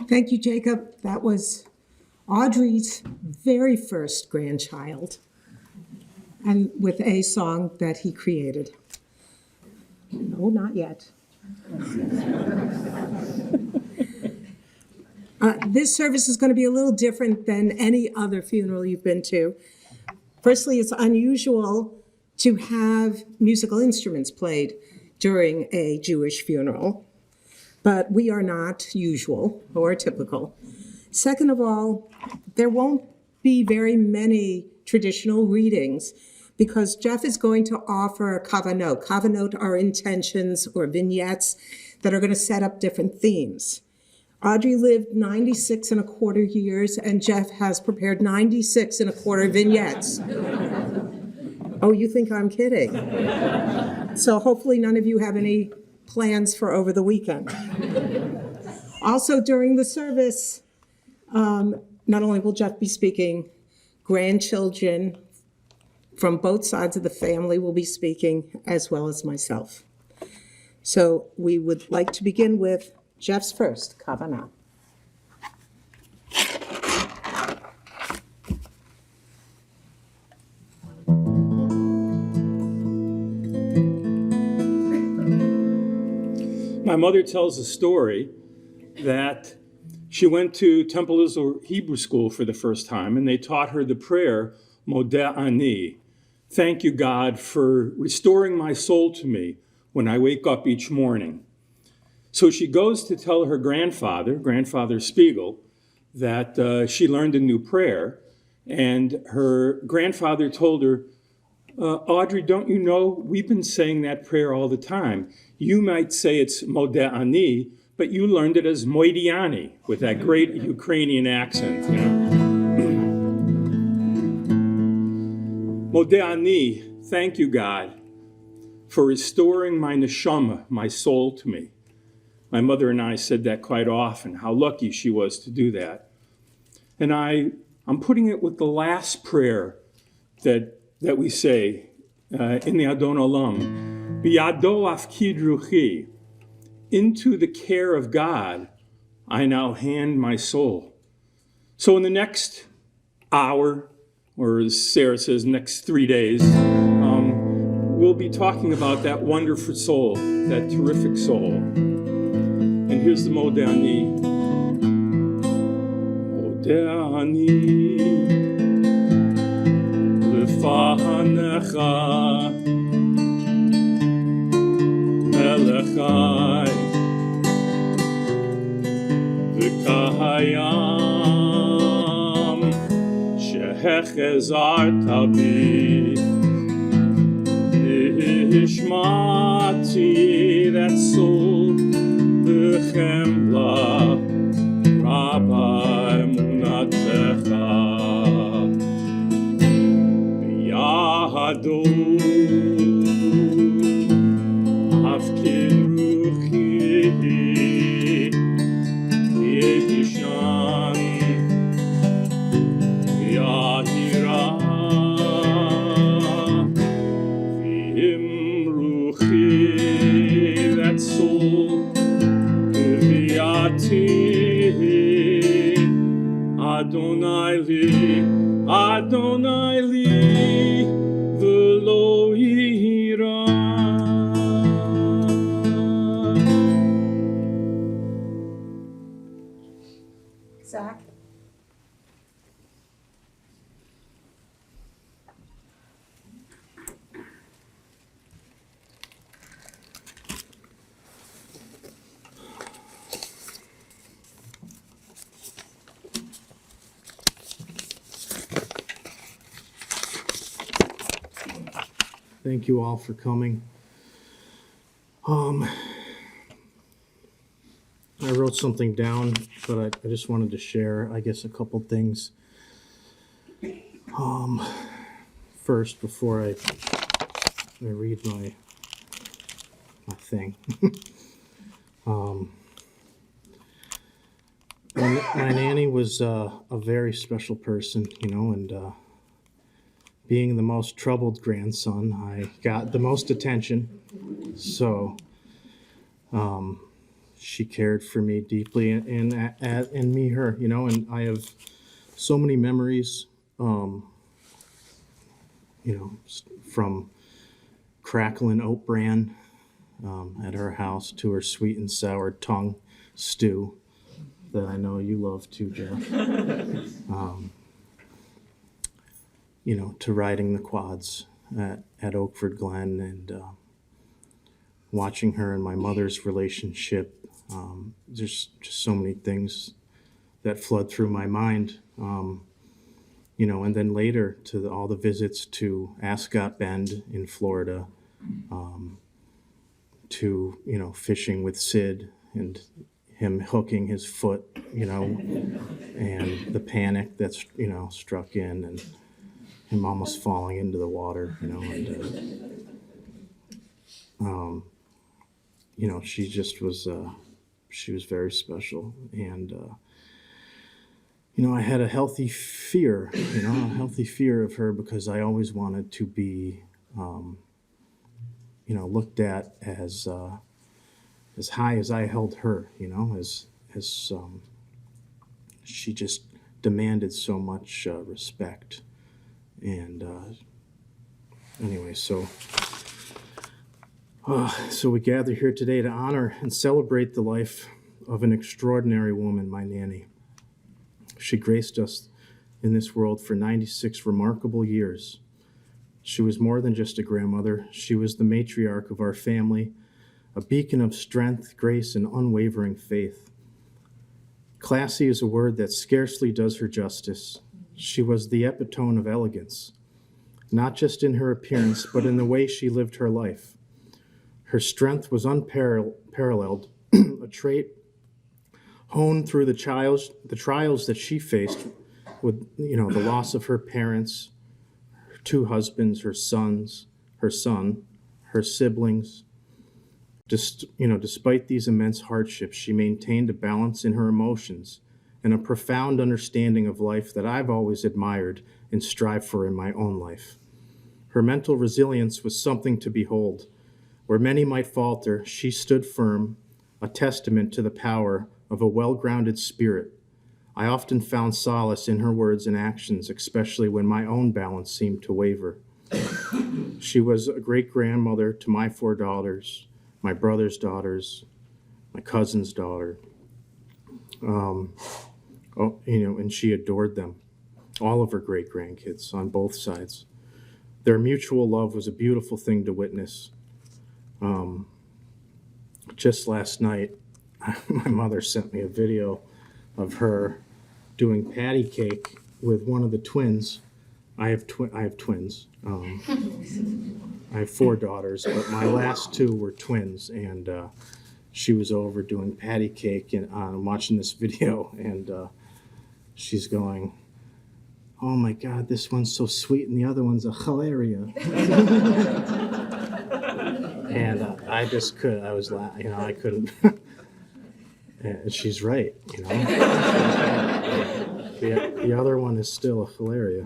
Thank you, Jacob. That was Audrey's very first grandchild, and with a song that he created. No, not yet. This service is going to be a little different than any other funeral you've been to. Firstly, it's unusual to have musical instruments played during a Jewish funeral, but we are not usual or typical. Second of all, there won't be very many traditional readings because Jeff is going to offer kavanot. Kavanot are intentions or vignettes that are going to set up different themes. Audrey lived 96 and a quarter years, and Jeff has prepared 96 and a quarter vignettes. Oh, you think I'm kidding? So hopefully none of you have any plans for over the weekend. Also during the service, not only will Jeff be speaking, grandchildren from both sides of the family will be speaking, as well as myself. So we would like to begin with Jeff's first kavanah. My mother tells a story that she went to Temple Israel Hebrew School for the first time, and they taught her the prayer, Modeh Ani. Thank you, God, for restoring my soul to me when I wake up each morning. So she goes to tell her grandfather Spiegel, that she learned a new prayer, and her grandfather told her, Audrey, don't you know, we've been saying that prayer all the time. You might say it's Modeh Ani, but you learned it as Moidiani, with that great Ukrainian accent, you know. Modeh Ani, thank you, God, for restoring my neshama, my soul, to me. My mother and I said that quite often, how lucky she was to do that. And I'm putting it with the last prayer that we say in the Adon Olam, B'yado afkid ruchi, into the care of God, I now hand my soul. So in the next hour, or as Sarah says, next 3 days, we'll be talking about that wonderful soul, that terrific soul. And here's the Modeh Ani. Modeh Ani lefanecha melechai v'kahayam shehechezarta bi nishmati, that soul b'chemla rabbi munatecha b'yahado afkid ruchi yedishan v'yahira v'im ruchi, that soul v'yati Adonai li v'lo yira. Zach? Thank you all for coming. I wrote something down, but I just wanted to share, I guess, a couple things. First, before I read my thing. My nanny was a very special person, you know, and being the most troubled grandson, I got the most attention. So she cared for me deeply, and me her, and I have so many memories, from crackling oat bran at her house to her sweet and sour tongue stew that I know you love too, Jeff. To riding the quads at Oakford Glen and watching her and my mother's relationship. There's just so many things that flood through my mind. And then later to all the visits to Ascot Bend in Florida, to, fishing with Sid and him hooking his foot, and the panic that's, struck in, and him almost falling into the water, she just was, she was very special. And, I had a healthy fear of her because I always wanted to be, looked at as high as I held her, as she just demanded so much respect. And anyway, so we gather here today to honor and celebrate the life of an extraordinary woman, my nanny. She graced us in this world for 96 remarkable years. She was more than just a grandmother. She was the matriarch of our family, a beacon of strength, grace, and unwavering faith. Classy is a word that scarcely does her justice. She was the epitome of elegance, not just in her appearance, but in the way she lived her life. Her strength was unparalleled, a trait honed through the trials that she faced with, the loss of her parents, her two husbands, her son, her siblings. Despite these immense hardships, she maintained a balance in her emotions and a profound understanding of life that I've always admired and strived for in my own life. Her mental resilience was something to behold. Where many might falter, she stood firm, a testament to the power of a well-grounded spirit. I often found solace in her words and actions, especially when my own balance seemed to waver. She was a great-grandmother to my 4 daughters, my brother's daughters, my cousin's daughter. And she adored them, all of her great-grandkids on both sides. Their mutual love was a beautiful thing to witness. Just last night, my mother sent me a video of her doing patty cake with one of the twins. I have twins. I have 4 daughters, but my last 2 were twins, and she was over doing patty cake, and I'm watching this video, and she's going, "Oh my God, this one's so sweet, and the other one's a hilaria." And I just couldn't. I was laughing. I couldn't. And she's right. The other one is still a hilaria.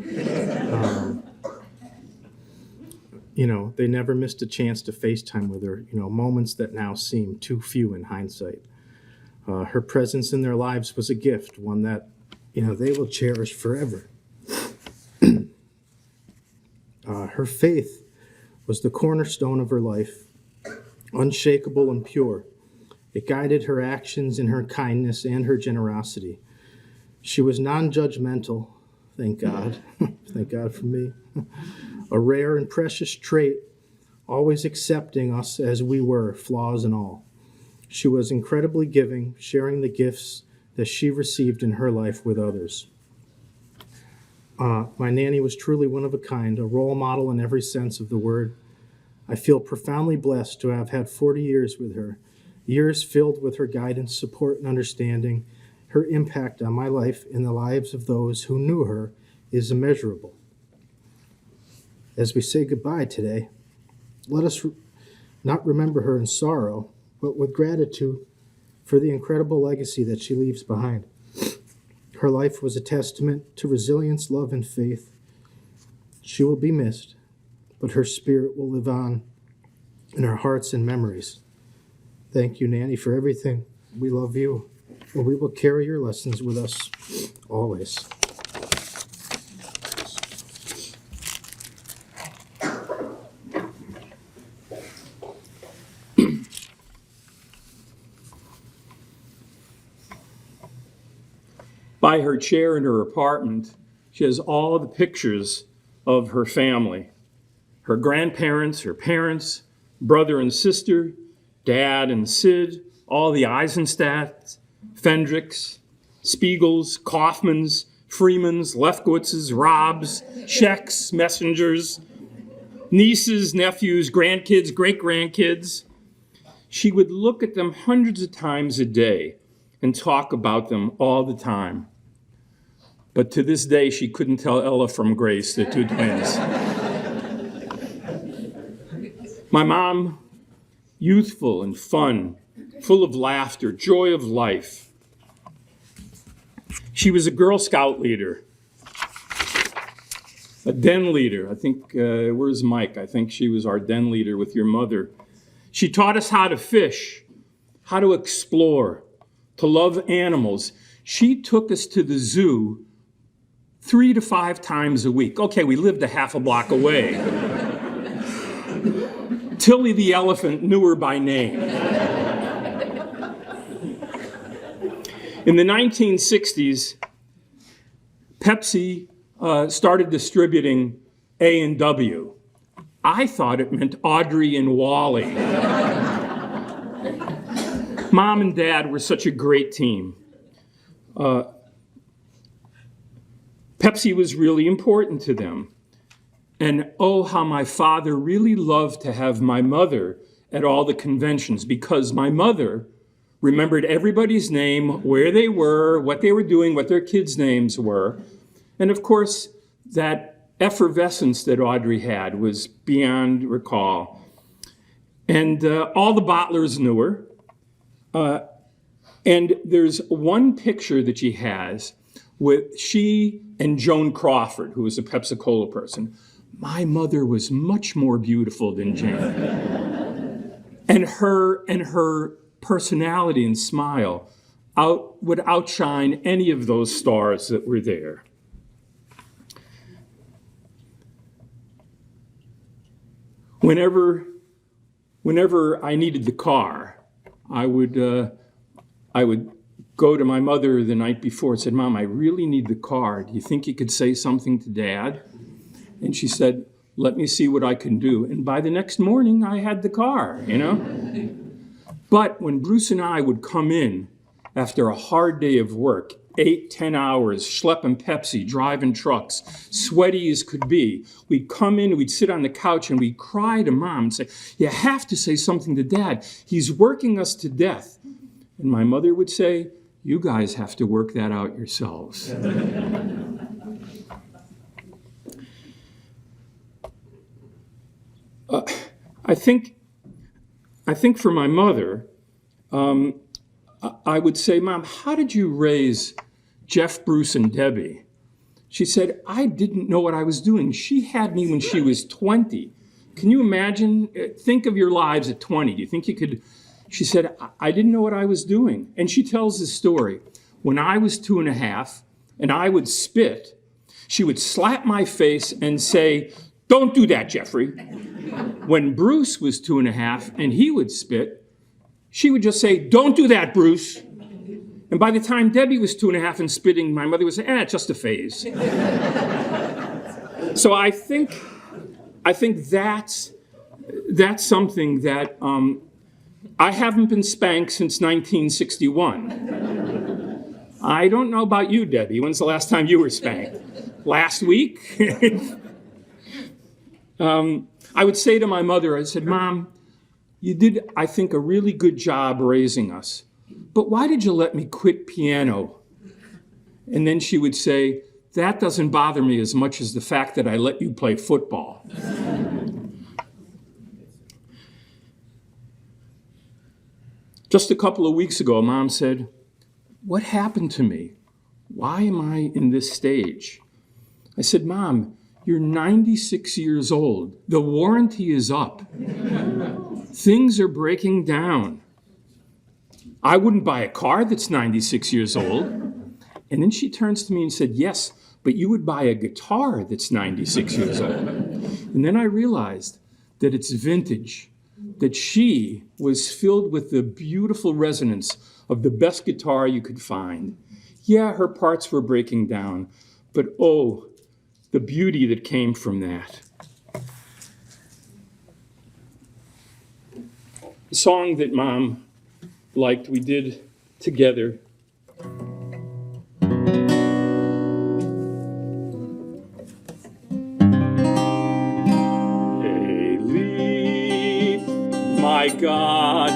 They never missed a chance to FaceTime with her. Moments that now seem too few in hindsight. Her presence in their lives was a gift, one that they will cherish forever. Her faith was the cornerstone of her life, unshakable and pure. It guided her actions in her kindness and her generosity. She was non-judgmental, thank God. Thank God for me. A rare and precious trait, always accepting us as we were, flaws and all. She was incredibly giving, sharing the gifts that she received in her life with others. My nanny was truly one of a kind, a role model in every sense of the word. I feel profoundly blessed to have had 40 years with her, years filled with her guidance, support, and understanding. Her impact on my life and the lives of those who knew her is immeasurable. As we say goodbye today, let us not remember her in sorrow, but with gratitude for the incredible legacy that she leaves behind. Her life was a testament to resilience, love, and faith. She will be missed, but her spirit will live on in our hearts and memories. Thank you, Nanny, for everything We love you, and we will carry your lessons with us always. By her chair in her apartment, she has all the pictures of her family. Her grandparents, her parents, brother and sister, dad and Sid, all the Eisenstats, Fendricks, Spiegels, Kaufmans, Freemans, Lefkowitzes, Robs, Schecks, Messengers, nieces, nephews, grandkids, great-grandkids. She would look at them hundreds of times a day and talk about them all the time. But to this day, she couldn't tell Ella from Grace, the two twins. My mom, youthful and fun, full of laughter, joy of life. She was a Girl Scout leader, a den leader. I think, where's Mike? I think she was our den leader with your mother. She taught us how to fish, how to explore, to love animals. She took us to the zoo 3 to 5 times a week. Okay, we lived a half a block away. Tilly the elephant knew her by name. In the 1960s, Pepsi started distributing A&W. I thought it meant Audrey and Wally. Mom and Dad were such a great team. Pepsi was really important to them. And oh, how my father really loved to have my mother at all the conventions, because my mother remembered everybody's name, where they were, what they were doing, what their kids' names were. And of course, that effervescence that Audrey had was beyond recall. And all the bottlers knew her. And there's one picture that she has with she and Joan Crawford, who was a Pepsi-Cola person. My mother was much more beautiful than Jane. and her personality and smile would outshine any of those stars that were there. Whenever I needed the car, I would go to my mother the night before and said, Mom, I really need the car. Do you think you could say something to Dad? And she said, let me see what I can do. And by the next morning, I had the car, you know? But when Bruce and I would come in after a hard day of work, 8-10 hours, schlepping Pepsi, driving trucks, sweaty as could be, we'd come in, we'd sit on the couch, and we'd cry to Mom and say, you have to say something to Dad. He's working us to death. And my mother would say, you guys have to work that out yourselves. I think for my mother, I would say, Mom, how did you raise Jeff, Bruce, and Debbie? She said, I didn't know what I was doing. She had me when she was 20. Can you imagine? Think of your lives at 20. Do you think you could? She said, I didn't know what I was doing. And she tells this story. When I was 2.5 and I would spit, she would slap my face and say, don't do that, Jeffrey. When Bruce was 2.5 and he would spit, she would just say, don't do that, Bruce. And by the time Debbie was 2.5 and spitting, my mother would say, it's just a phase. So I think that's something that I haven't been spanked since 1961. I don't know about you, Debbie. When's the last time you were spanked? Last week? I would say to my mother, I said, Mom, you did, I think, a really good job raising us. But why did you let me quit piano? And then she would say, that doesn't bother me as much as the fact that I let you play football. Just a couple of weeks ago, Mom said, what happened to me? Why am I in this stage? I said, Mom, you're 96 years old. The warranty is up. Things are breaking down. I wouldn't buy a car that's 96 years old. And then she turns to me and said, yes, but you would buy a guitar that's 96 years old. And then I realized that it's vintage, that she was filled with the beautiful resonance of the best guitar you could find. Yeah, her parts were breaking down, but oh, the beauty that came from that. The song that Mom liked, we did together. Daily, my God,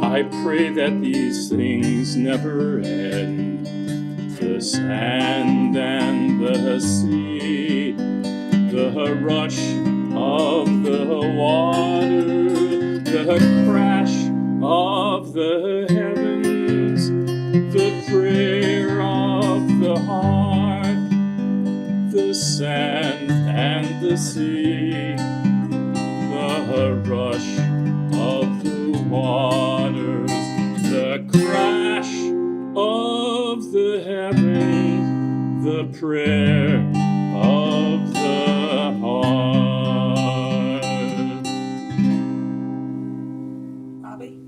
I pray that these things never end. The sand and the sea, the rush of the water, the crash of the heavens, the prayer of the heart, the sand and the sea, the rush of the waters, the crash of the heavens, the prayer of the heart. Bobby?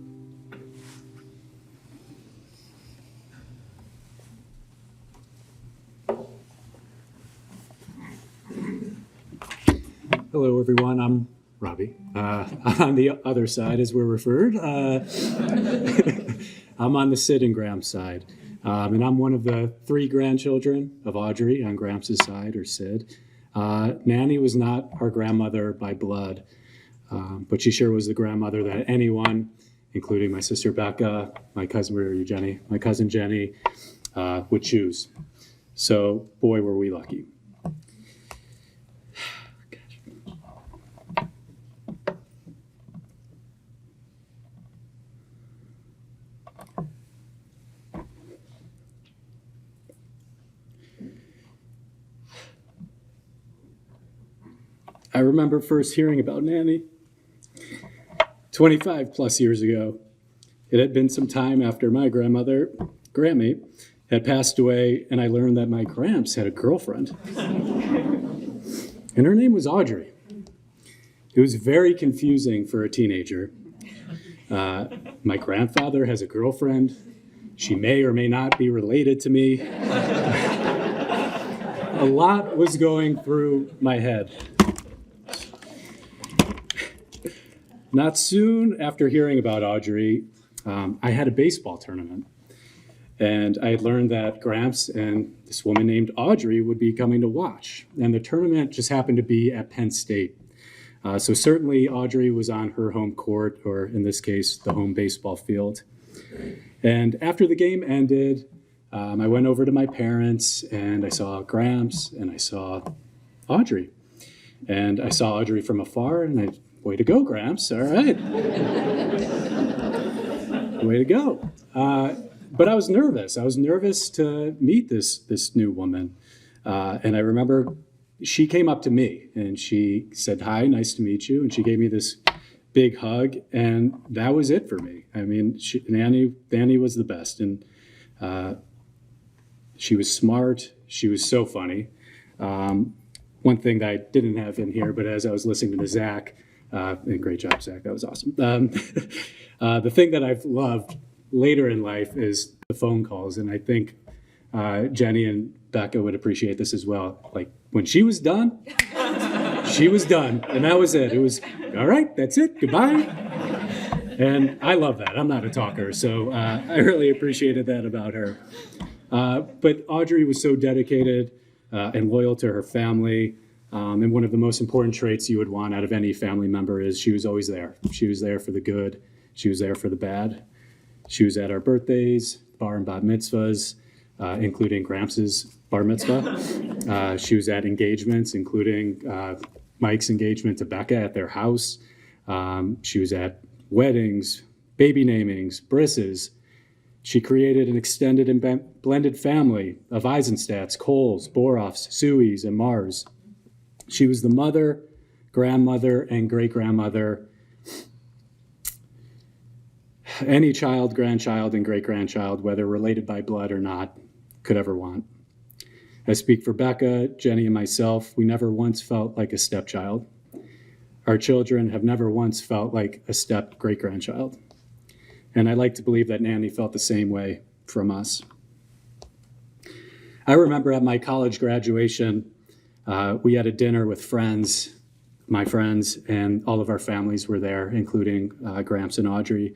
Hello, everyone. I'm Robbie. I'm on the other side, as we're referred. I'm on the Sid and Gramps side. And I'm one of the 3 grandchildren of Audrey on Gramps' side, or Sid. Nanny was not our grandmother by blood, but she sure was the grandmother that anyone, including my sister Becca, my cousin, where are you, Jenny? My cousin Jenny, would choose. So, boy, were we lucky. I remember first hearing about Nanny 25 plus years ago. It had been some time after my grandmother, Grammy, had passed away, and I learned that my Gramps had a girlfriend. And her name was Audrey. It was very confusing for a teenager. My grandfather has a girlfriend. She may or may not be related to me. A lot was going through my head. Not soon after hearing about Audrey, I had a baseball tournament. And I had learned that Gramps and this woman named Audrey would be coming to watch. And the tournament just happened to be at Penn State. So certainly Audrey was on her home court, or in this case, the home baseball field. And after the game ended, I went over to my parents and I saw Gramps and I saw Audrey. And I saw Audrey from afar and I, way to go, Gramps, all right. Way to go. But I was nervous. I was nervous to meet this new woman. And I remember she came up to me and she said, hi, nice to meet you. And she gave me this big hug, and that was it for me. I mean, Nanny was the best. And she was smart. She was so funny. One thing that I didn't have in here, but as I was listening to Zach, and great job, Zach, that was awesome. The thing that I've loved later in life is the phone calls, and I think Jenny and Becca would appreciate this as well. Like, when she was done, she was done, and that was it. It was, all right, that's it, goodbye. And I love that. I'm not a talker, so I really appreciated that about her. But Audrey was so dedicated and loyal to her family. And one of the most important traits you would want out of any family member is she was always there. She was there for the good. She was there for the bad. She was at our birthdays, bar and bat mitzvahs, including Gramps' bar mitzvah. She was at engagements, including Mike's engagement to Becca at their house. She was at weddings, baby namings, brisses. She created an extended and blended family of Eisenstats, Coles, Boroffs, Sueys, and Mars. She was the mother, grandmother, and great-grandmother any child, grandchild, and great-grandchild, whether related by blood or not, could ever want. I speak for Becca, Jenny, and myself. We never once felt like a stepchild. Our children have never once felt like a step great-grandchild. And I like to believe that Nanny felt the same way from us. I remember at my college graduation, we had a dinner with friends, my friends, and all of our families were there, including Gramps and Audrey.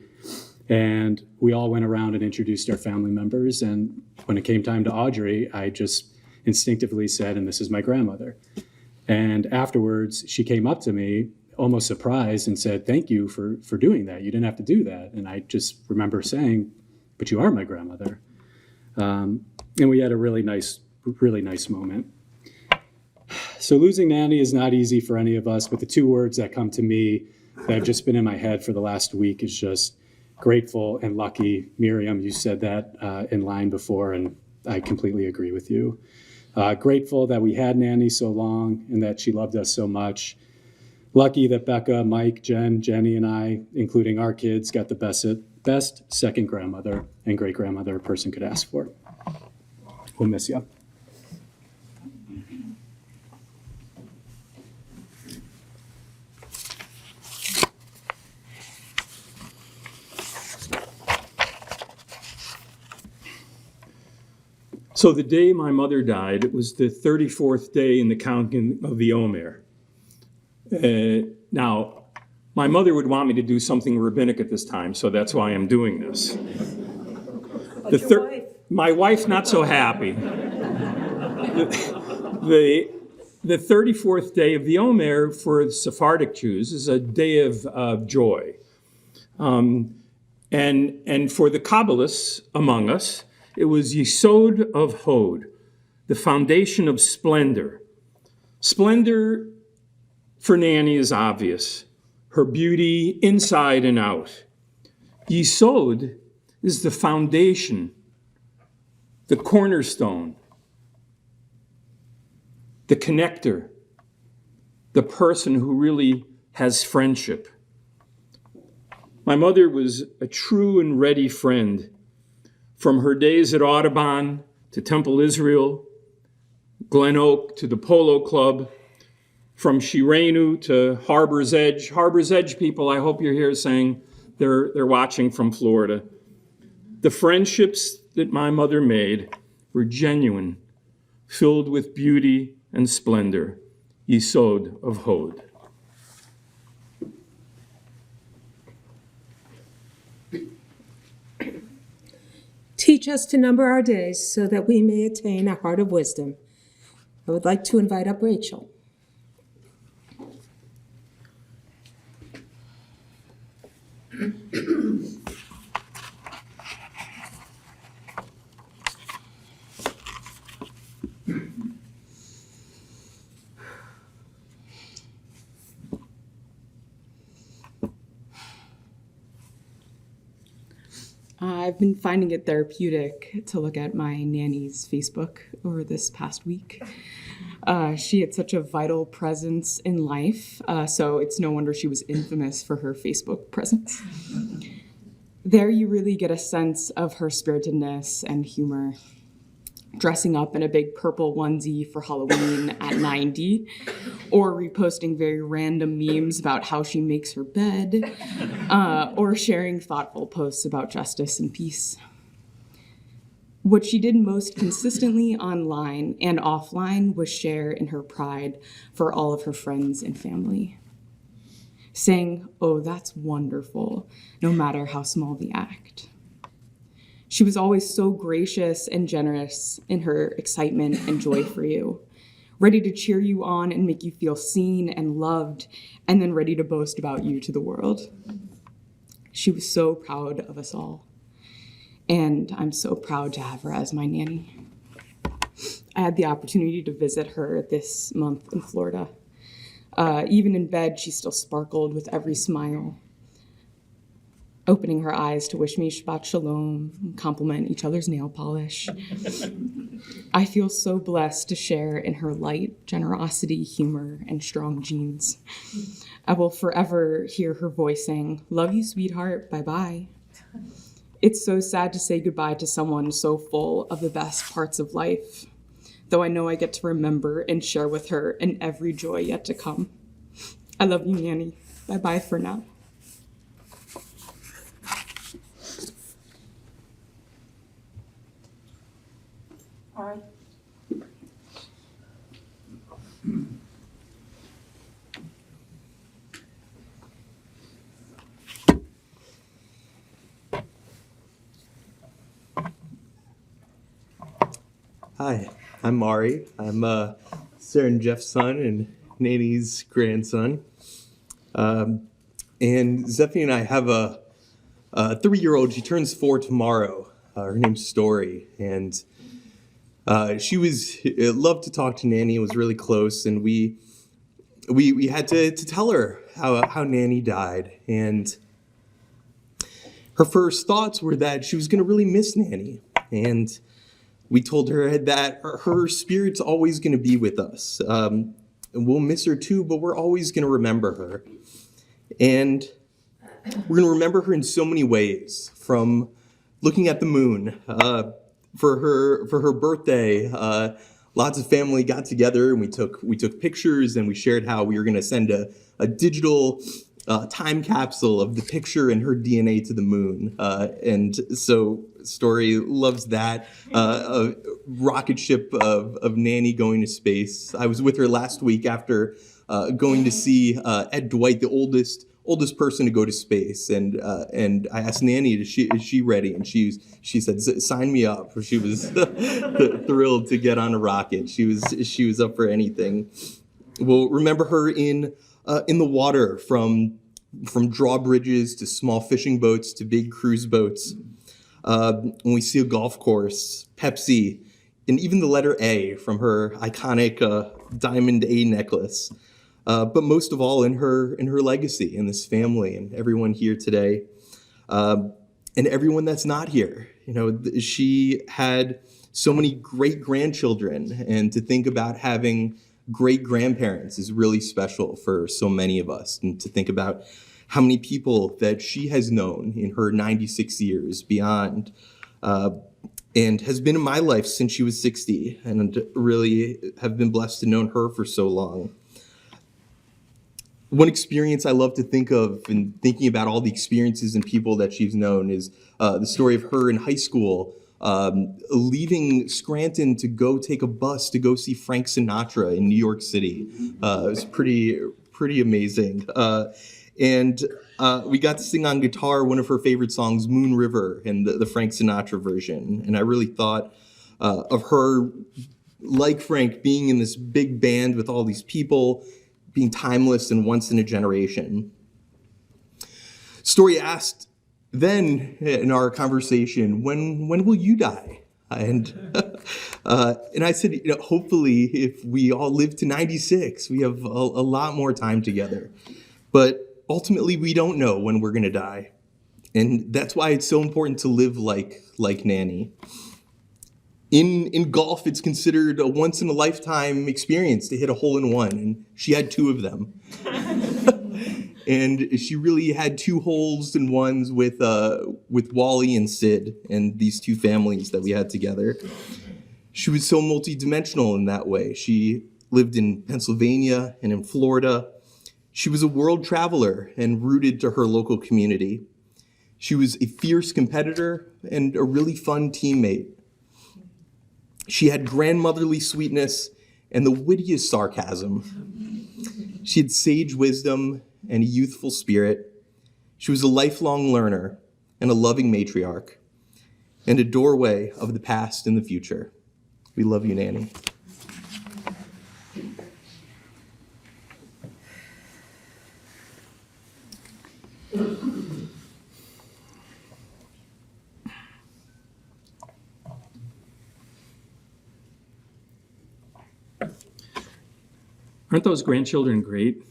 And we all went around and introduced our family members. And when it came time to Audrey, I just instinctively said, and this is my grandmother. And afterwards, she came up to me, almost surprised, and said, thank you for doing that. You didn't have to do that. And I just remember saying, but you are my grandmother. And we had a really nice moment. So losing Nanny is not easy for any of us, but the two words that come to me that have just been in my head for the last week is just grateful and lucky. Miriam, you said that in line before, and I completely agree with you. Grateful that we had Nanny so long and that she loved us so much. Lucky that Becca, Mike, Jen, Jenny, and I, including our kids, got the best second grandmother and great-grandmother a person could ask for. We'll miss you. So the day my mother died, it was the 34th day in the counting of the Omer. Now, my mother would want me to do something rabbinic at this time, so that's why I'm doing this. My wife's not so happy. The 34th day of the Omer for Sephardic Jews is a day of joy. And for the Kabbalists among us, it was Yesod of Hod, the foundation of splendor. Splendor for Nanny is obvious, her beauty inside and out. Yesod is the foundation, the cornerstone, the connector, the person who really has friendship. My mother was a true and ready friend. From her days at Audubon to Temple Israel, Glen Oak to the Polo Club, from Shirenu to Harbor's Edge. Harbor's Edge people, I hope you're here saying they're watching from Florida. The friendships that my mother made were genuine, filled with beauty and splendor. Yesod of Hod. Teach us to number our days so that we may attain a heart of wisdom. I would like to invite up Rachel. I've been finding it therapeutic to look at my nanny's Facebook over this past week. She had such a vital presence in life, so it's no wonder she was infamous for her Facebook presence. There you really get a sense of her spiritedness and humor. Dressing up in a big purple onesie for Halloween at 90, or reposting very random memes about how she makes her bed, or sharing thoughtful posts about justice and peace. What she did most consistently online and offline was share in her pride for all of her friends and family, saying, "Oh, that's wonderful," no matter how small the act. She was always so gracious and generous in her excitement and joy for you, ready to cheer you on and make you feel seen and loved, and then ready to boast about you to the world. She was so proud of us all, and I'm so proud to have her as my nanny. I had the opportunity to visit her this month in Florida. Even in bed, she still sparkled with every smile, opening her eyes to wish me Shabbat Shalom and compliment each other's nail polish. I feel so blessed to share in her light, generosity, humor, and strong genes. I will forever hear her voice saying, "Love you, sweetheart, bye-bye," It's so sad to say goodbye to someone so full of the best parts of life, though I know I get to remember and share with her in every joy yet to come. I love you, Nanny. Bye-bye for now. All right. Hi, I'm Mari. I'm Sarah and Jeff's son and Nanny's grandson. And Zephy and I have a 3-year-old. She turns 4 tomorrow. Her name's Story. And she loved to talk to Nanny. It was really close. And we had to tell her how Nanny died. And her first thoughts were that she was going to really miss Nanny. And we told her that her spirit's always going to be with us. And we'll miss her too, but we're always going to remember her. And we're going to remember her in so many ways, from looking at the moon. For her birthday, lots of family got together and we took pictures, and we shared how we were going to send a digital time capsule of the picture and her DNA to the moon. And so Story loves that. A rocket ship of Nanny going to space. I was with her last week after going to see Ed Dwight, the oldest person to go to space, and I asked Nanny, is she ready? And she said, sign me up. She was thrilled to get on a rocket. She was up for anything. We'll remember her in the water, from drawbridges to small fishing boats to big cruise boats. When we see a golf course, Pepsi, and even the letter A from her iconic diamond A necklace. But most of all, in her legacy, in this family, and everyone here today, and everyone that's not here. You know, she had so many great grandchildren, and to think about having great grandparents is really special for so many of us. And to think about how many people that she has known in her 96 years beyond, and has been in my life since she was 60, and really have been blessed to know her for so long. One experience I love to think of in thinking about all the experiences and people that she's known is the story of her in high school, leaving Scranton to go take a bus to go see Frank Sinatra in New York City. It was pretty amazing. And we got to sing on guitar one of her favorite songs, Moon River, and the Frank Sinatra version. And I really thought of her, like Frank, being in this big band with all these people, being timeless and once in a generation. Story asked then in our conversation, when will you die? And I said, hopefully if we all live to 96, we have a lot more time together. But ultimately, we don't know when we're gonna die. And that's why it's so important to live like Nanny. In golf, it's considered a once-in-a-lifetime experience to hit a hole-in-one, and she had 2 of them. And she really had 2 holes-in-ones with Wally and Sid, and these 2 families that we had together. She was so multidimensional in that way. She lived in Pennsylvania and in Florida. She was a world traveler and rooted to her local community. She was a fierce competitor and a really fun teammate. She had grandmotherly sweetness and the wittiest sarcasm. She had sage wisdom and a youthful spirit. She was a lifelong learner and a loving matriarch, and a doorway of the past and the future. We love you, Nanny. Aren't those grandchildren great?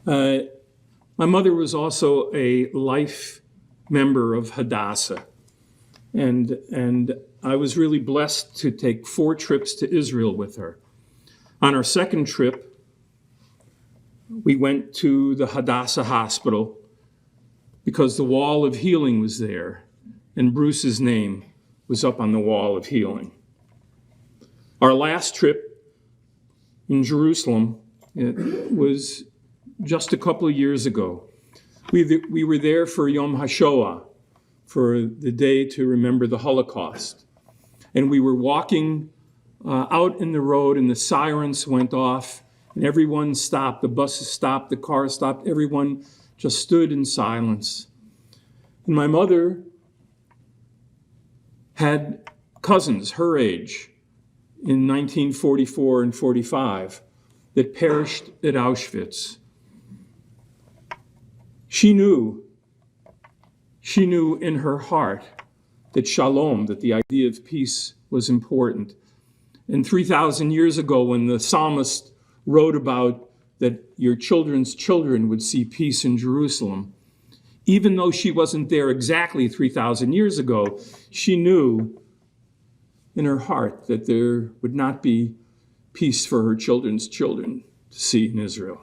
My mother was also a life member of Haddasah. And I was really blessed to take 4 trips to Israel with her. On our second trip, we went to the Haddasah hospital because the wall of healing was there, and Bruce's name was up on the wall of healing. Our last trip in Jerusalem, it was just a couple of years ago. We were there for Yom HaShoah, for the day to remember the Holocaust. And we were walking out in the road, and the sirens went off, and everyone stopped. The buses stopped, the cars stopped. Everyone just stood in silence. And my mother had cousins her age in 1944 and 45 that perished at Auschwitz. She knew in her heart that shalom, that the idea of peace was important. And 3,000 years ago, when the psalmist wrote about that your children's children would see peace in Jerusalem, even though she wasn't there exactly 3,000 years ago, she knew in her heart that there would not be peace for her children's children to see in Israel.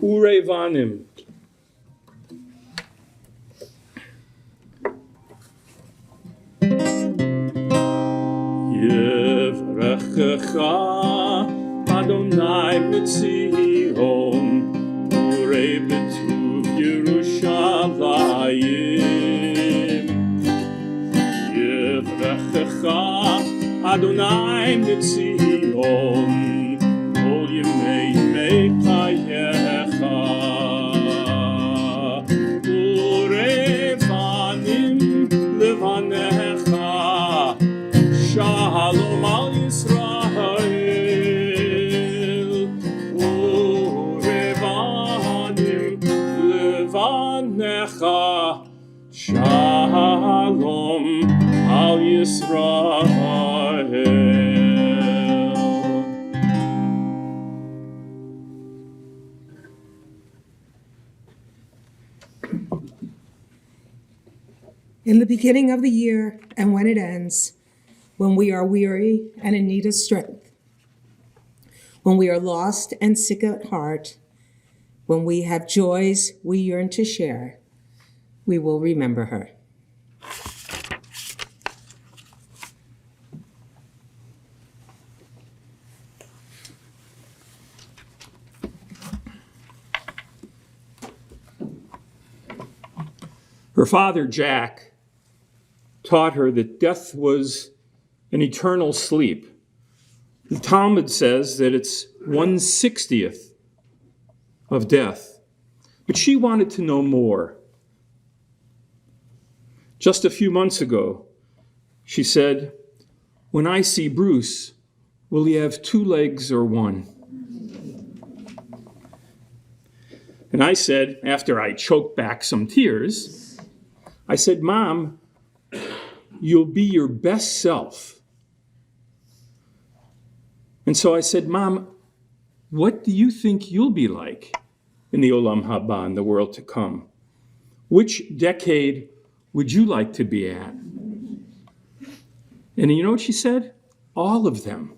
Urevanim. Yevrechecha Adonai Mitzion Urei Betuv Yerushalayim Yevrechecha Adonai Mitzion Kol Yemei Chayecha Urevanim Levanecha Shalom al Yisrael Urevanim Levanecha Shalom al Yisrael. In the beginning of the year and when it ends, when we are weary and in need of strength, when we are lost and sick at heart, when we have joys we yearn to share, we will remember her. Her father, Jack, taught her that death was an eternal sleep. The Talmud says that it's 1/60th of death. But she wanted to know more. Just a few months ago, she said, "When I see Bruce, will he have 2 legs or 1?" And I said, after I choked back some tears, I said, "Mom, you'll be your best self." And so I said, "Mom, what do you think you'll be like in the Olam Haba, in the world to come? Which decade would you like to be at?" And you know what she said? All of them.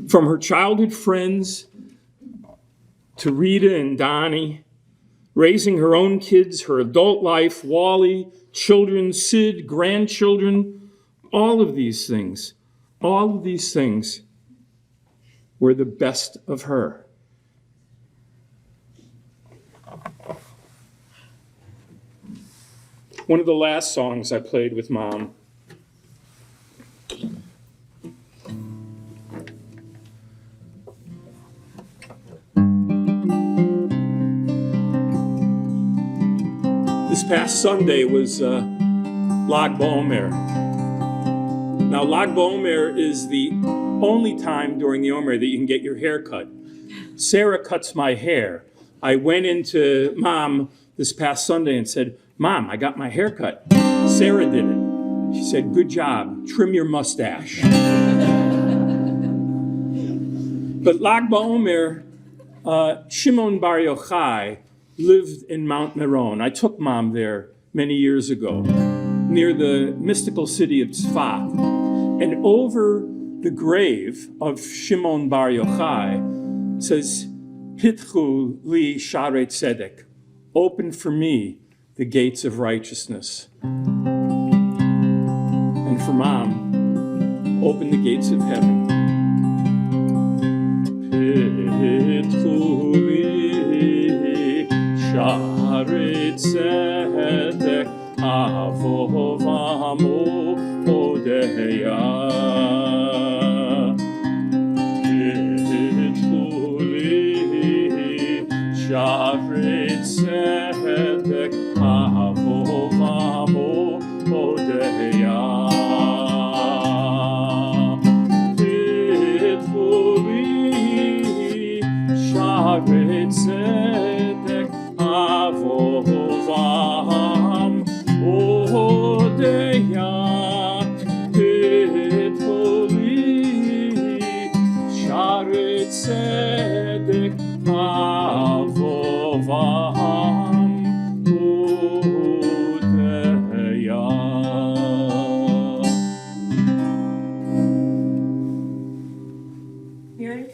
From her childhood friends to Rita and Donnie, raising her own kids, her adult life, Wally, children, Sid, grandchildren, all of these things were the best of her. One of the last songs I played with Mom this past Sunday was Lag BaOmer. Now, Lag BaOmer is the only time during the Omer that you can get your hair cut. Sarah cuts my hair. I went into Mom this past Sunday and said, "Mom, I got my hair cut." Sarah did it. She said, "Good job. Trim your mustache." But Lag BaOmer, Shimon Bar Yochai lived in Mount Meron. I took Mom there many years ago, near the mystical city of Tzfat. And over the grave of Shimon Bar Yochai says, Pitchu li Sharei Tzedek, open for me the gates of righteousness. And for Mom, open the gates of heaven. Pitchu li Sharei Tzedek, Avov Amo Odeya. Sharei Tzedek, Avov Amo Odeya. Pitfuli, Sharei Tzedek, Avov Amo Odeya. Pitfuli, Sharei Tzedek, Avov Amo Odeya. Miriam?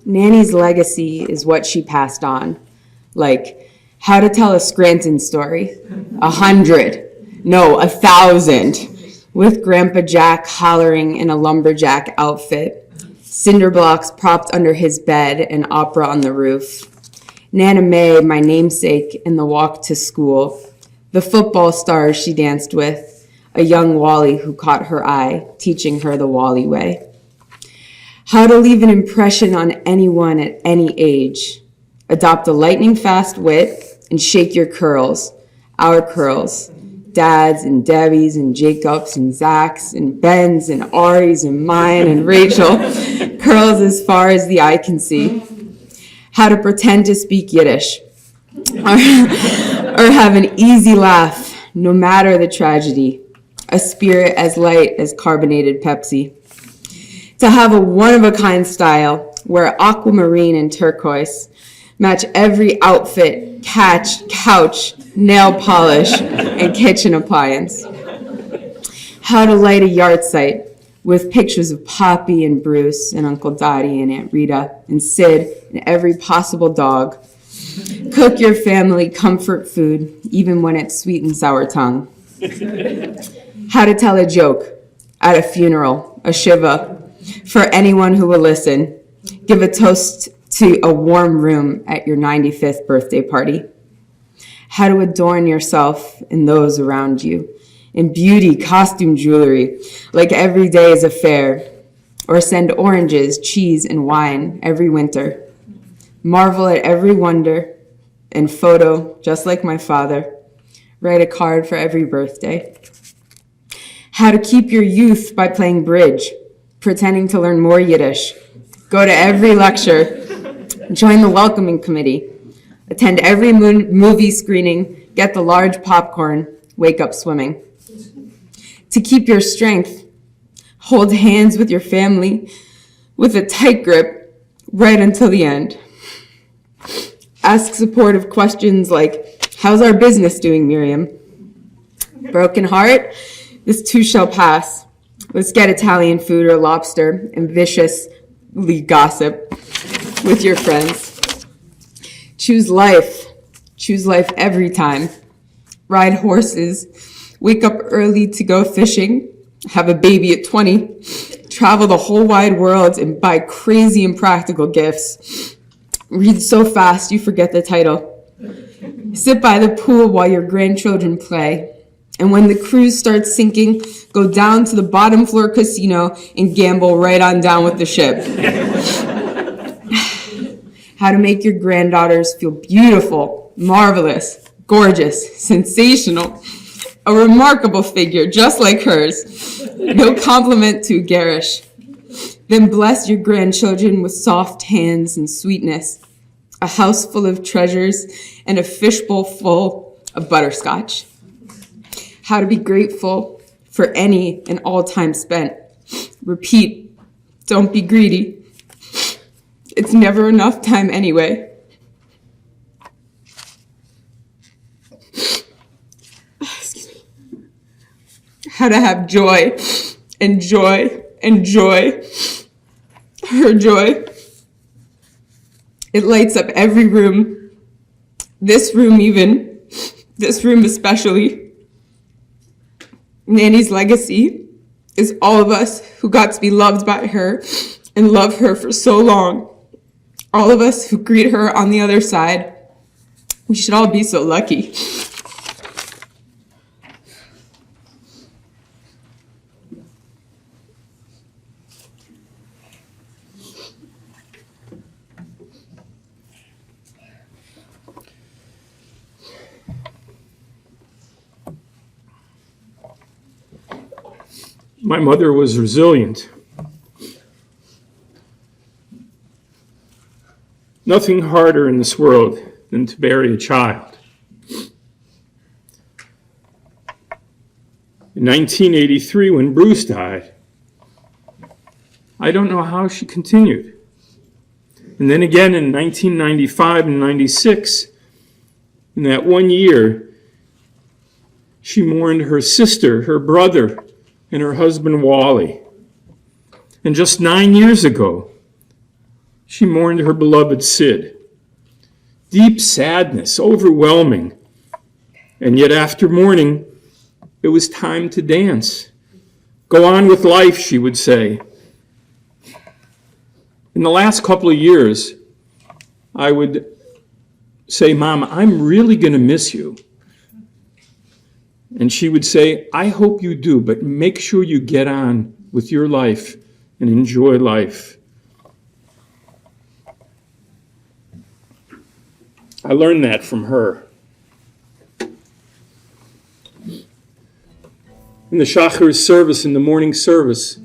Nanny's legacy is what she passed on. Like, how to tell a Scranton story. 100. No, 1,000. With Grandpa Jack hollering in a lumberjack outfit. Cinder blocks propped under his bed and opera on the roof. Nana May, my namesake, in the walk to school. The football stars she danced with. A young Wally who caught her eye, teaching her the Wally way. How to leave an impression on anyone at any age. Adopt a lightning-fast wit and shake your curls, our curls. Dad's and Debbie's and Jacob's and Zach's and Ben's and Ari's and mine and Rachel. Curls as far as the eye can see. How to pretend to speak Yiddish. Or have an easy laugh, no matter the tragedy. A spirit as light as carbonated Pepsi. To have a one-of-a-kind style, wear aquamarine and turquoise, match every outfit, couch, nail polish, and kitchen appliance. How to light a yard site with pictures of Poppy and Bruce and Uncle Dottie and Aunt Rita and Sid and every possible dog. Cook your family comfort food, even when it's sweet and sour tongue. How to tell a joke at a funeral, a shiva, for anyone who will listen. Give a toast to a warm room at your 95th birthday party. How to adorn yourself and those around you in beauty, costume, jewelry, like every day is a fair, or send oranges, cheese, and wine every winter. Marvel at every wonder and photo, just like my father. Write a card for every birthday. How to keep your youth by playing bridge, pretending to learn more Yiddish. Go to every lecture. Join the welcoming committee. Attend every movie screening. Get the large popcorn. Wake up swimming. To keep your strength, hold hands with your family with a tight grip right until the end. Ask supportive questions like, how's our business doing, Miriam? Broken heart? This too shall pass. Let's get Italian food or lobster and viciously gossip with your friends. Choose life every time. Ride horses, wake up early to go fishing, have a baby at 20, travel the whole wide world and buy crazy impractical gifts. Read so fast you forget the title. Sit by the pool while your grandchildren play. And when the cruise starts sinking, go down to the bottom floor casino and gamble right on down with the ship. How to make your granddaughters feel beautiful, marvelous, gorgeous, sensational, a remarkable figure just like hers. No compliment too garish. Then bless your grandchildren with soft hands and sweetness, a house full of treasures, and a fishbowl full of butterscotch. How to be grateful for any and all time spent. Repeat, don't be greedy. It's never enough time anyway. How to have joy and joy and joy. Her joy. It lights up every room. This room even. This room especially. Nanny's legacy is all of us who got to be loved by her and love her for so long. All of us who greet her on the other side. We should all be so lucky. My mother was resilient. Nothing harder in this world than to bury a child. In 1983, when Bruce died, I don't know how she continued. And then again in 1995 and 96, in that 1 year, she mourned her sister, her brother, and her husband Wally. And just 9 years ago, she mourned her beloved Sid. Deep sadness, overwhelming. And yet after mourning, it was time to dance. Go on with life, she would say. In the last couple of years, I would say, Mom, I'm really going to miss you. And she would say, I hope you do, but make sure you get on with your life and enjoy life. I learned that from her. In the Shachar service, in the morning service,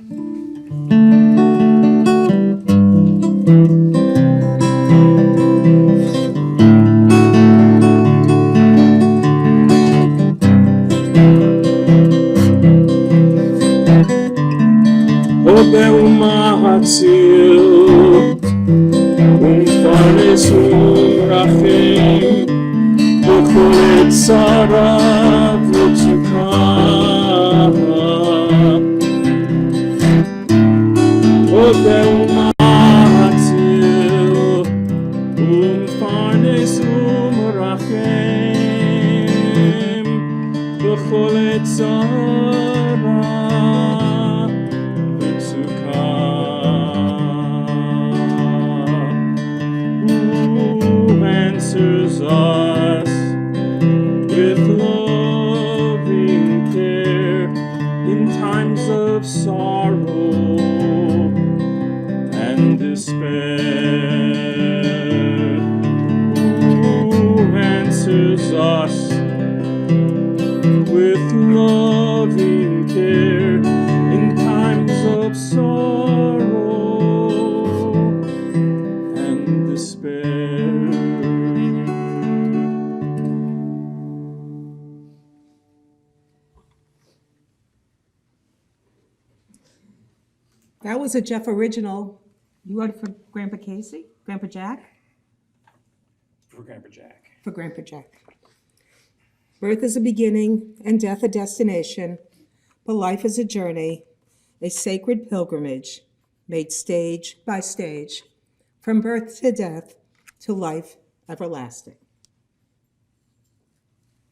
That was a Jeff original. You wrote it for Grandpa Casey? Grandpa Jack? for Grandpa Jack. For Grandpa Jack. Birth is a beginning and death a destination, but life is a journey, a sacred pilgrimage made stage by stage, from birth to death to life everlasting.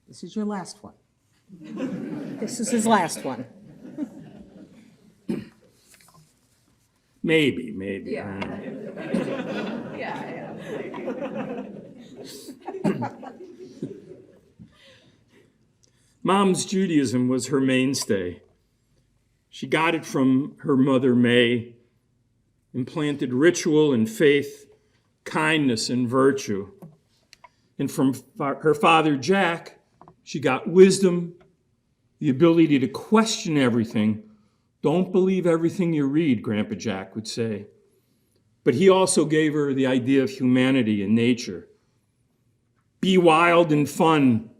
This is your last one. This is his last one. Maybe. Mom's Judaism was her mainstay. She got it from her mother, May, implanted ritual and faith, kindness and virtue. And from her father, Jack, she got wisdom, the ability to question everything. Don't believe everything you read, Grandpa Jack would say. But he also gave her the idea of humanity and nature. Be wild and fun,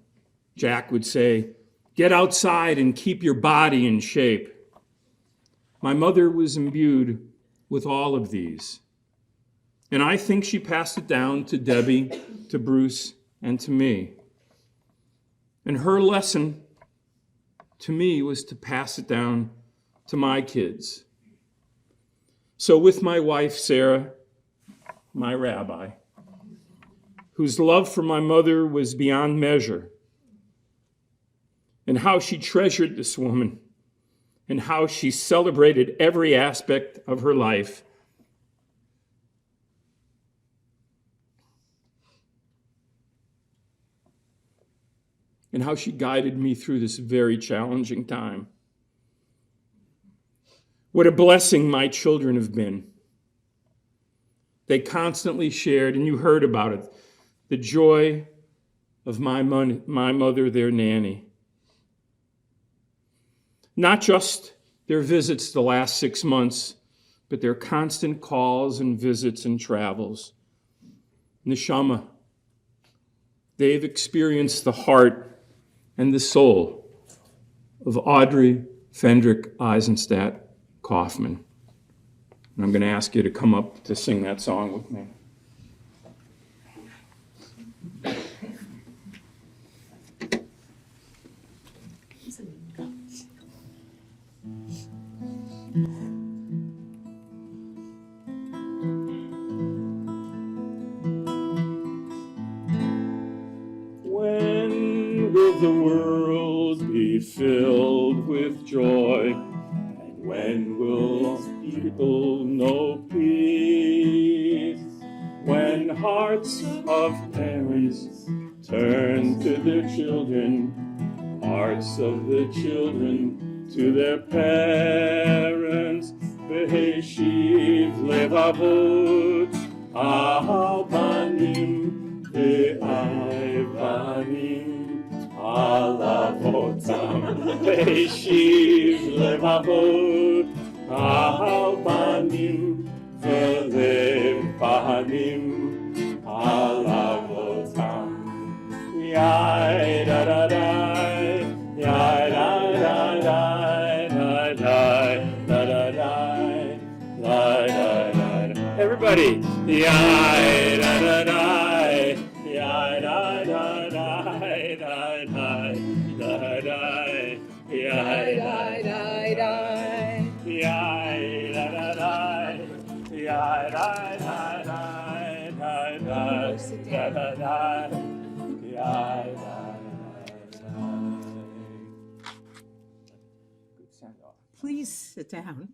Jack would say. Get outside and keep your body in shape. My mother was imbued with all of these. And I think she passed it down to Debbie, to Bruce, and to me. And her lesson to me was to pass it down to my kids. So with my wife, Sarah, my rabbi, whose love for my mother was beyond measure, and how she treasured this woman, and how she celebrated every aspect of her life, and how she guided me through this very challenging time. What a blessing my children have been. They constantly shared, and you heard about it, the joy of my mother, their nanny. Not just their visits the last 6 months, but their constant calls and visits and travels. Neshama, they've experienced the heart and the soul of Audrey Fendrick Eisenstat Kaufman. And I'm going to ask you to come up to sing that song with me. When will the world be filled with joy? And when will people know peace? When hearts of parents turn to their children, hearts of the children to their parents. Beheshiv levavot ahabanim ve'ayvanim alavotam. Beheshiv levavot ahabanim ve'levanim alavotam. Yai da da da, yai da da da, da da da, da da da. Everybody, yai da da da, yai da da da, da da da da, yai da da da, yai da da da, yai da da da, da da da. Please sit down.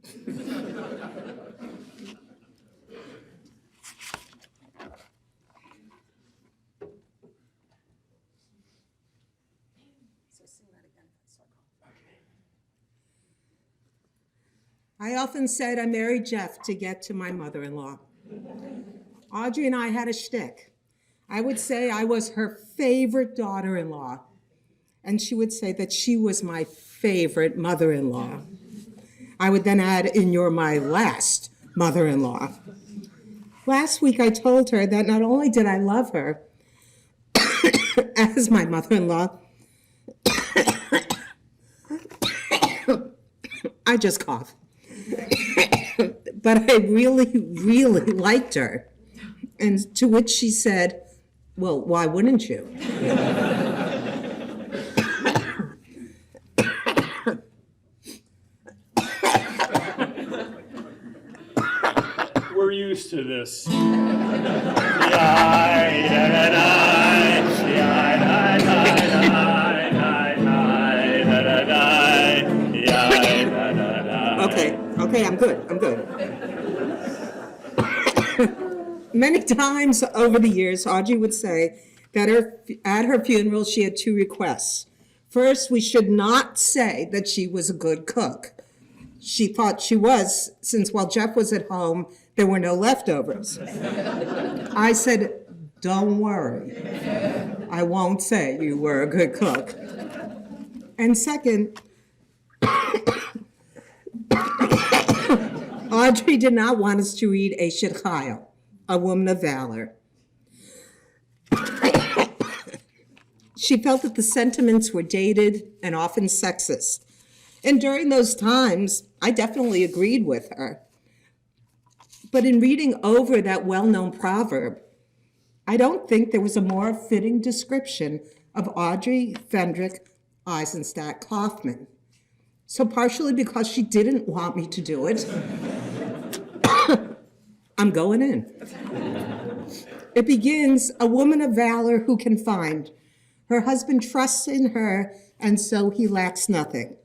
I often said I married Jeff to get to my mother-in-law. Audrey and I had a shtick. I would say I was her favorite daughter-in-law, and she would say that she was my favorite mother-in-law. I would then add, and you're my last mother-in-law. Last week I told her that not only did I love her as my mother-in-law, I just coughed, but I really, really liked her. And to which she said, well, why wouldn't you? We're used to this. Okay, I'm good. Many times over the years, Audrey would say that at her funeral she had two requests. First, we should not say that she was a good cook. She thought she was, since while Jeff was at home, there were no leftovers. I said, don't worry. I won't say you were a good cook. And second, Audrey did not want us to read a Eshet Chayil, a woman of valor. She felt that the sentiments were dated and often sexist. And during those times, I definitely agreed with her. But in reading over that well-known proverb, I don't think there was a more fitting description of Audrey Fendrick Eisenstat Kaufman. So partially because she didn't want me to do it, I'm going in. It begins, a woman of valor who can find. Her husband trusts in her, and so he lacks nothing.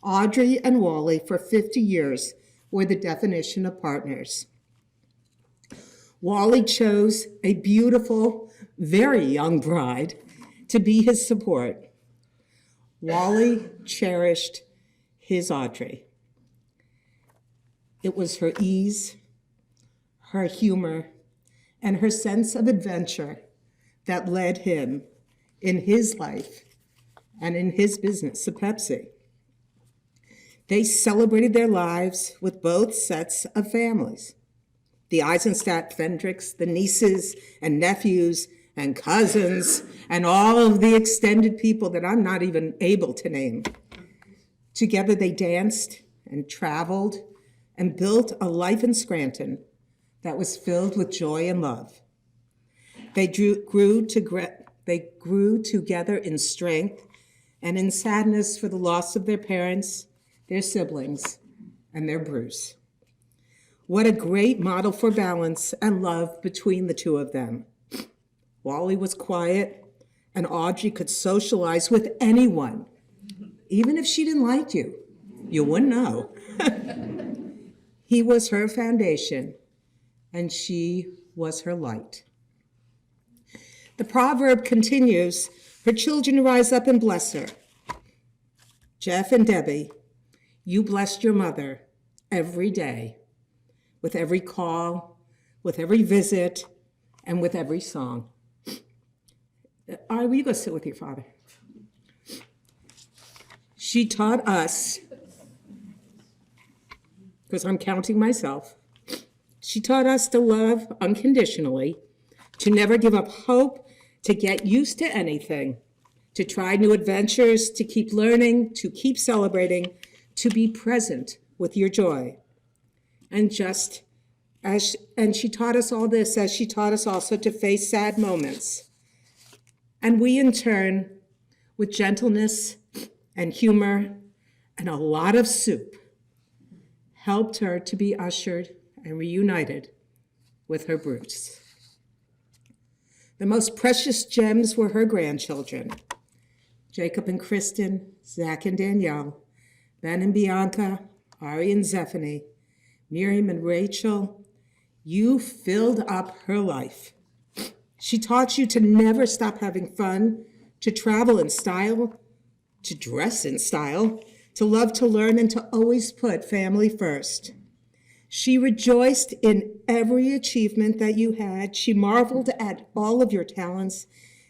Audrey and Wally, for 50 years, were the definition of partners. Wally chose a beautiful, very young bride to be his support. Wally cherished his Audrey. It was her ease, her humor, and her sense of adventure that led him in his life and in his business of Pepsi. They celebrated their lives with both sets of families. The Eisenstat Fendricks, the nieces and nephews and cousins, and all of the extended people that I'm not even able to name. Together they danced and traveled and built a life in Scranton that was filled with joy and love. They grew together in strength and in sadness for the loss of their parents, their siblings, and their Bruce. What a great model for balance and love between the two of them. Wally was quiet, and Audrey could socialize with anyone. Even if she didn't like you, you wouldn't know. He was her foundation, and she was her light. The proverb continues, her children rise up and bless her. Jeff and Debbie, you blessed your mother every day, with every call, with every visit, and with every song. All right, will you go sit with your father? She taught us, because I'm counting myself, she taught us to love unconditionally, to never give up hope, to get used to anything, to try new adventures, to keep learning, to keep celebrating, to be present with your joy. And she taught us all this as she taught us also to face sad moments. And we, in turn, with gentleness and humor and a lot of soup, helped her to be ushered and reunited with her Bruce. The most precious gems were her grandchildren, Jacob and Kristen, Zach and Danielle, Ben and Bianca, Ari and Zephanie, Miriam and Rachel. You filled up her life. She taught you to never stop having fun, to travel in style, to dress in style, to love to learn, and to always put family first. She rejoiced in every achievement that you had. She marveled at all of your talents,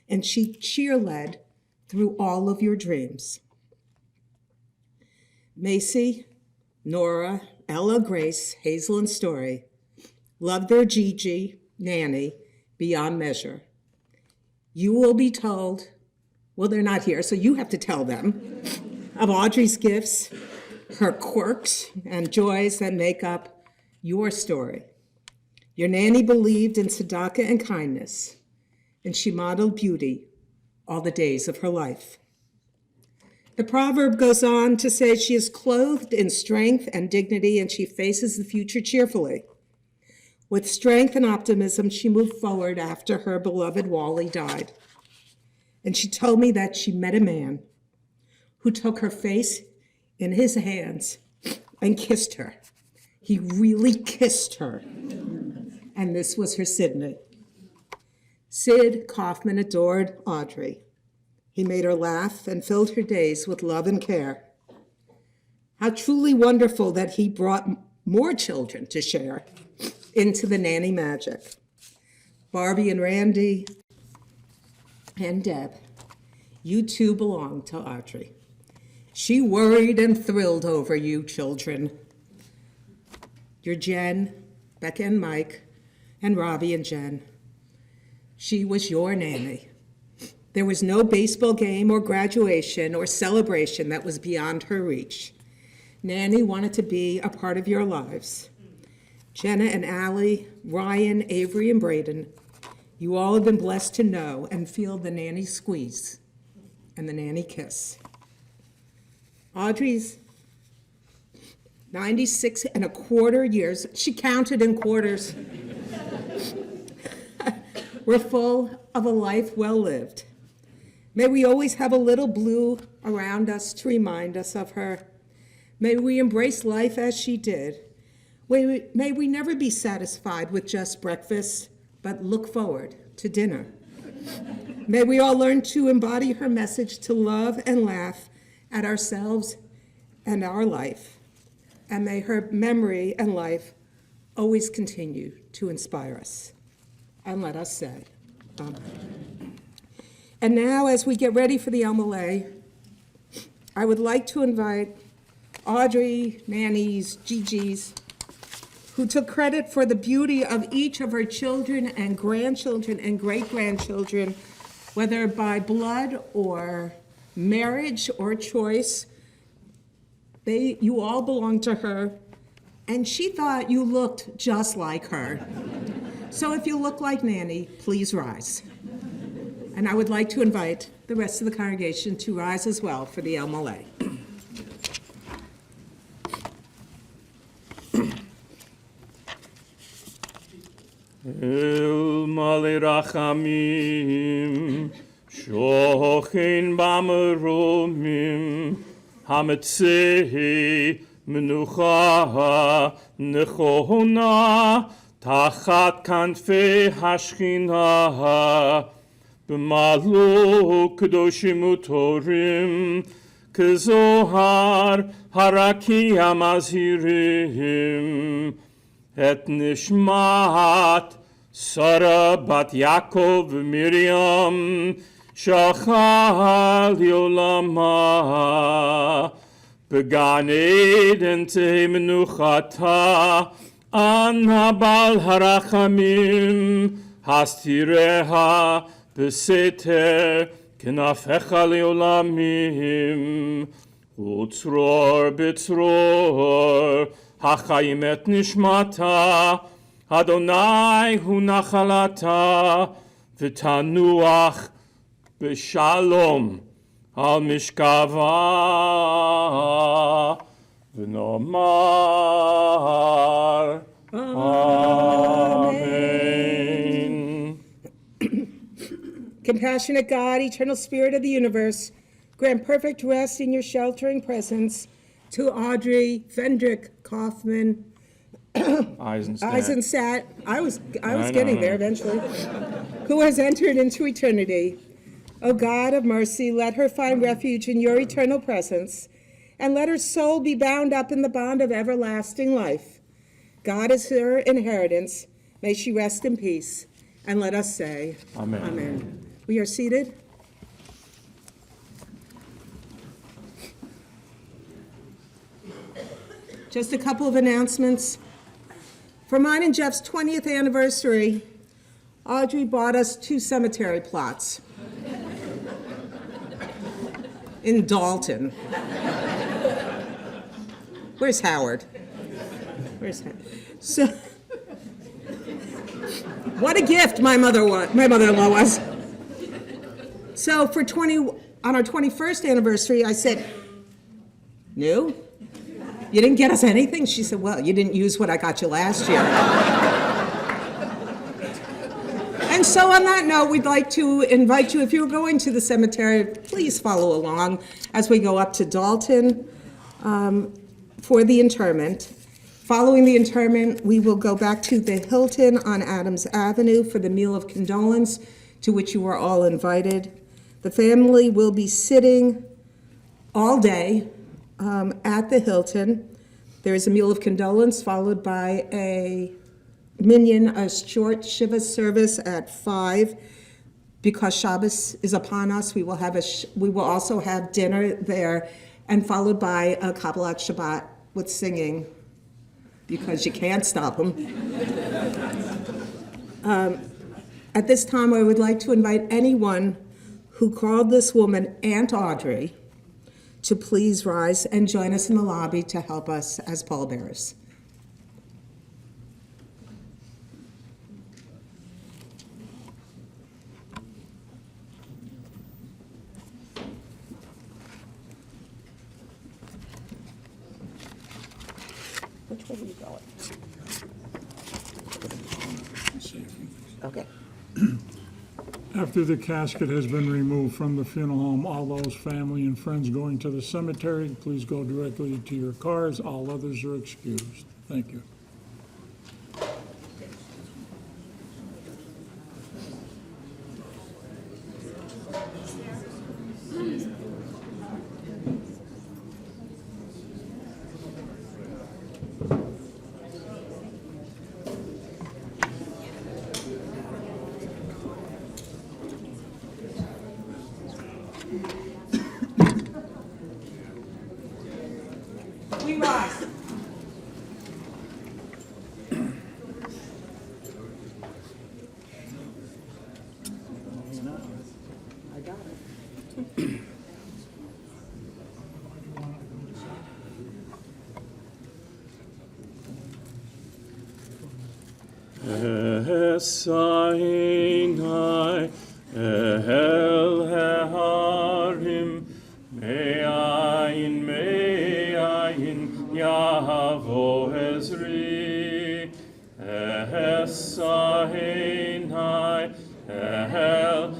and she cheerled through all of your dreams. Macy, Nora, Ella, Grace, Hazel, and Story loved their Gigi, Nanny, beyond measure. You will be told, well, they're not here, so you have to tell them, of Audrey's gifts, her quirks and joys that make up your story. Your nanny believed in tzedakah and kindness, and she modeled beauty all the days of her life. The proverb goes on to say she is clothed in strength and dignity, and she faces the future cheerfully. With strength and optimism, she moved forward after her beloved Wally died. And she told me that she met a man who took her face in his hands and kissed her. He really kissed her. And this was her Sydney. Sid Kaufman adored Audrey. He made her laugh and filled her days with love and care. How truly wonderful that he brought more children to share into the nanny magic. Barbie and Randy and Deb, you too belong to Audrey. She worried and thrilled over you children. Your Jen, Becca and Mike, and Robbie and Jen. She was your nanny. There was no baseball game or graduation or celebration that was beyond her reach. Nanny wanted to be a part of your lives. Jenna and Allie, Ryan, Avery, and Braden, you all have been blessed to know and feel the nanny squeeze and the nanny kiss. Audrey's 96 and a quarter years, she counted in quarters. We're full of a life well lived. May we always have a little blue around us to remind us of her. May we embrace life as she did. May we never be satisfied with just breakfast, but look forward to dinner. May we all learn to embody her message to love and laugh at ourselves and our life. And may her memory and life always continue to inspire us. And let us say, Amen. And now, as we get ready for the Almalay, I would like to invite Audrey, nannies, Gigi's, who took credit for the beauty of each of her children and grandchildren and great-grandchildren, whether by blood or marriage or choice. You all belong to her, and she thought you looked just like her. So if you look like Nanny, please rise. And I would like to invite the rest of the congregation to rise as well for the El Malay. El Malay Rachamim, Shochein Bamaromim, Hametzei Menucha Nechona, Tachat Kanfei Hashchina, B'malu Kedoshim Utorim, Kezohar Haraki Amazirim, Et Nishmat Sarah Bat Yaakov Miriam, Shachal Yolama, Began Eden Te Menuchata, Anabal Harachamim, Hastireha, Beseter, Kenafecha Leolamim, Utzror Betzror, Hachayim et Nishmata, Adonai hu nachalata, V'tanuach b'shalom, Al Mishkava, V'nomar, Amen. Compassionate God, eternal spirit of the universe, grant perfect rest in your sheltering presence to Audrey Fendrick Kaufman Eisenstat. I was getting there eventually. Who has entered into eternity. O God of mercy, let her find refuge in your eternal presence, and let her soul be bound up in the bond of everlasting life. God is her inheritance. May she rest in peace. And let us say, Amen. Amen. We are seated. Just a couple of announcements. For mine and Jeff's 20th anniversary, Audrey bought us 2 cemetery plots in Dalton. Where's Howard? So, what a gift my mother-in-law was. So on our 21st anniversary, I said, "No? You didn't get us anything?" She said, "Well, you didn't use what I got you last year." And so on that note, we'd like to invite you, if you're going to the cemetery, please follow along as we go up to Dalton for the interment. Following the interment, we will go back to the Hilton on Adams Avenue for the meal of condolence, to which you are all invited. The family will be sitting all day at the Hilton. There is a meal of condolence followed by a short Shiva service at 5. Because Shabbos is upon us, we will also have dinner there, and followed by a Kabbalat Shabbat with singing, because you can't stop them. At this time, I would like to invite anyone who called this woman Aunt Audrey to please rise and join us in the lobby to help us as pallbearers. Okay. After the casket has been removed from the funeral home, all those family and friends going to the cemetery, please go directly to your cars. All others are excused. Thank you. We rise. Esainai el harim me'ayin yavo ezri Esainai el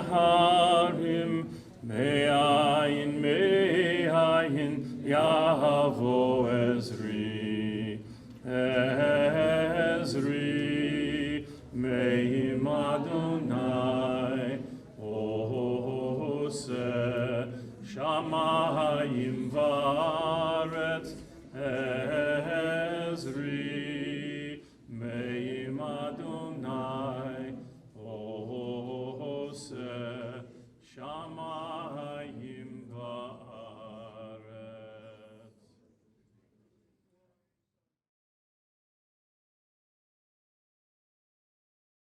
harim me'ayin yavo ezri Me'im Adonai Ose Shamayim Va